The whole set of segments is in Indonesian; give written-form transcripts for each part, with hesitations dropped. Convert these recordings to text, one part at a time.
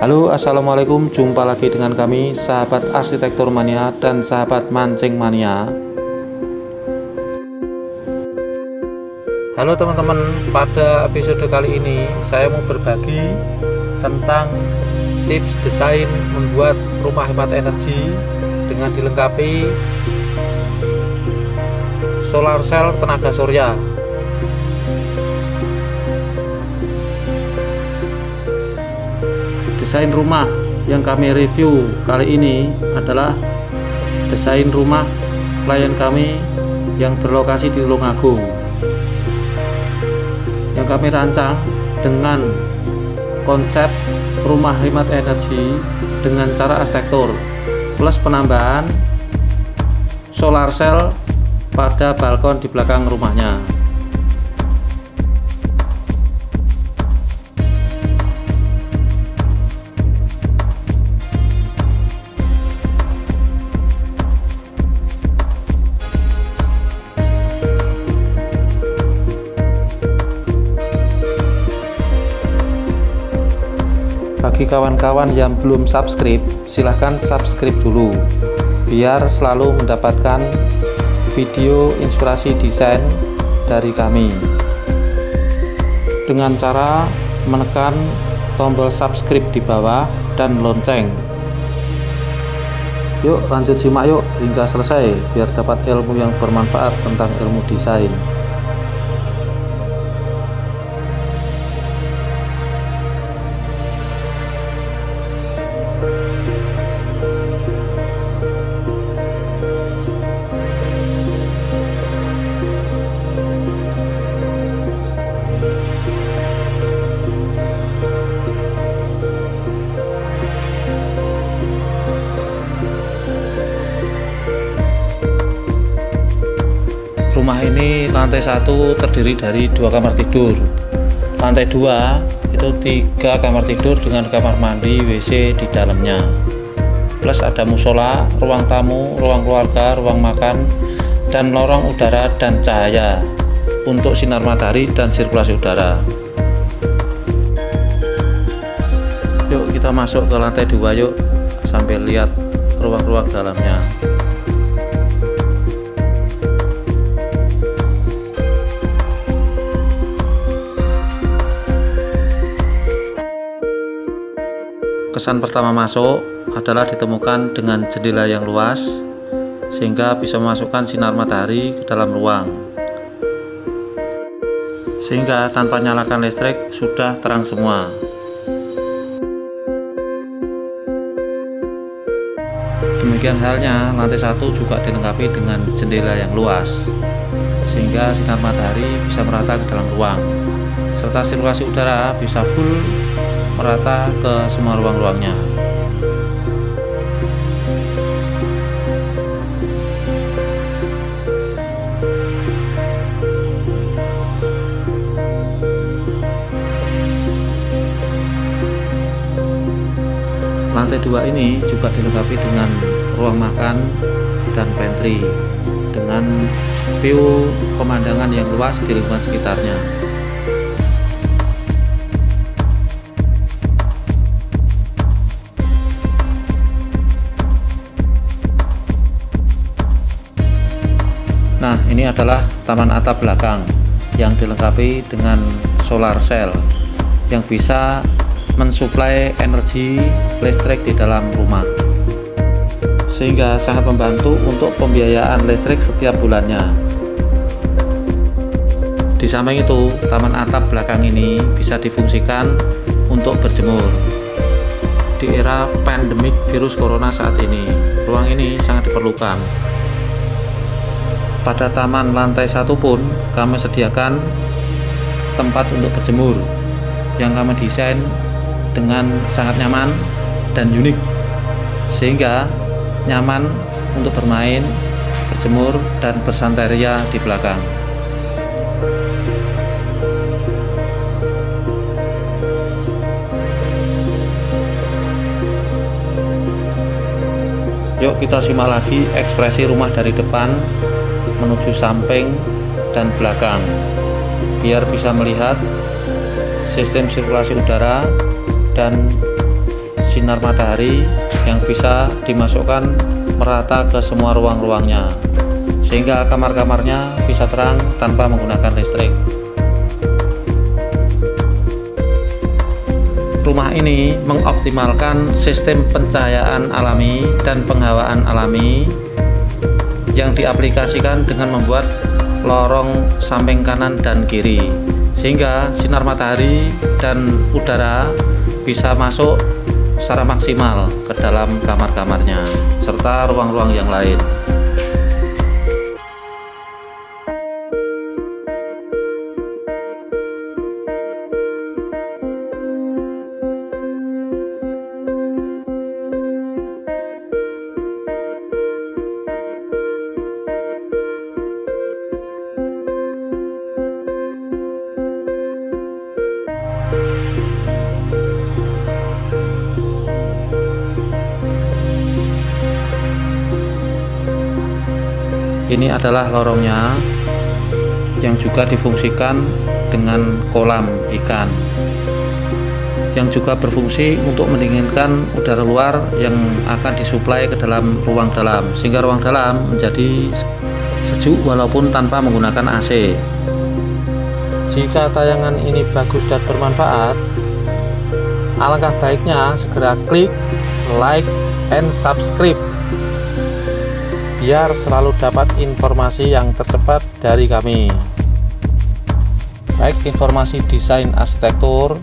Halo, assalamualaikum. Jumpa lagi dengan kami, sahabat arsitektur mania dan sahabat mancing mania. Halo teman-teman, pada episode kali ini saya mau berbagi tentang tips desain membuat rumah hemat energi dengan dilengkapi solar cell tenaga surya. Desain rumah yang kami review kali ini adalah desain rumah klien kami yang berlokasi di Tulungagung, yang kami rancang dengan konsep rumah hemat energi dengan cara arsitektur plus penambahan solar cell pada balkon di belakang rumahnya. Bagi kawan-kawan yang belum subscribe, silahkan subscribe dulu biar selalu mendapatkan video inspirasi desain dari kami dengan cara menekan tombol subscribe di bawah dan lonceng. Yuk lanjut simak yuk hingga selesai biar dapat ilmu yang bermanfaat tentang ilmu desain. Rumah ini lantai 1 terdiri dari 2 kamar tidur, lantai 2 itu 3 kamar tidur dengan kamar mandi, WC di dalamnya, plus ada musola, ruang tamu, ruang keluarga, ruang makan, dan lorong udara dan cahaya untuk sinar matahari dan sirkulasi udara. Yuk kita masuk ke lantai 2 yuk, sampai lihat ruang-ruang dalamnya. Kesan pertama masuk adalah ditemukan dengan jendela yang luas sehingga bisa memasukkan sinar matahari ke dalam ruang, sehingga tanpa nyalakan listrik sudah terang semua. Demikian halnya lantai 1 juga dilengkapi dengan jendela yang luas sehingga sinar matahari bisa merata ke dalam ruang, serta sirkulasi udara bisa full merata ke semua ruang-ruangnya. Lantai 2 ini juga dilengkapi dengan ruang makan dan pantry dengan view pemandangan yang luas di lingkungan sekitarnya. Nah, ini adalah taman atap belakang yang dilengkapi dengan solar cell yang bisa mensuplai energi listrik di dalam rumah, sehingga sangat membantu untuk pembiayaan listrik setiap bulannya. Di samping itu, taman atap belakang ini bisa difungsikan untuk berjemur. Di era pandemik virus corona saat ini, ruang ini sangat diperlukan. Pada taman lantai 1 pun kami sediakan tempat untuk berjemur yang kami desain dengan sangat nyaman dan unik, sehingga nyaman untuk bermain, berjemur, dan bersantai ria di belakang. Yuk kita simak lagi ekspresi rumah dari depan menuju samping dan belakang biar bisa melihat sistem sirkulasi udara dan sinar matahari yang bisa dimasukkan merata ke semua ruang-ruangnya, sehingga kamar-kamarnya bisa terang tanpa menggunakan listrik. Rumah ini mengoptimalkan sistem pencahayaan alami dan penghawaan alami yang diaplikasikan dengan membuat lorong samping kanan dan kiri, sehingga sinar matahari dan udara bisa masuk secara maksimal ke dalam kamar-kamarnya serta ruang-ruang yang lain. Ini adalah lorongnya yang juga difungsikan dengan kolam ikan, yang juga berfungsi untuk mendinginkan udara luar yang akan disuplai ke dalam ruang dalam, sehingga ruang dalam menjadi sejuk walaupun tanpa menggunakan AC. Jika tayangan ini bagus dan bermanfaat, alangkah baiknya segera klik like and subscribe biar selalu dapat informasi yang tercepat dari kami, baik informasi desain arsitektur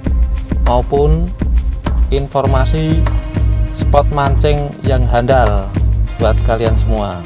maupun informasi spot mancing yang handal buat kalian semua.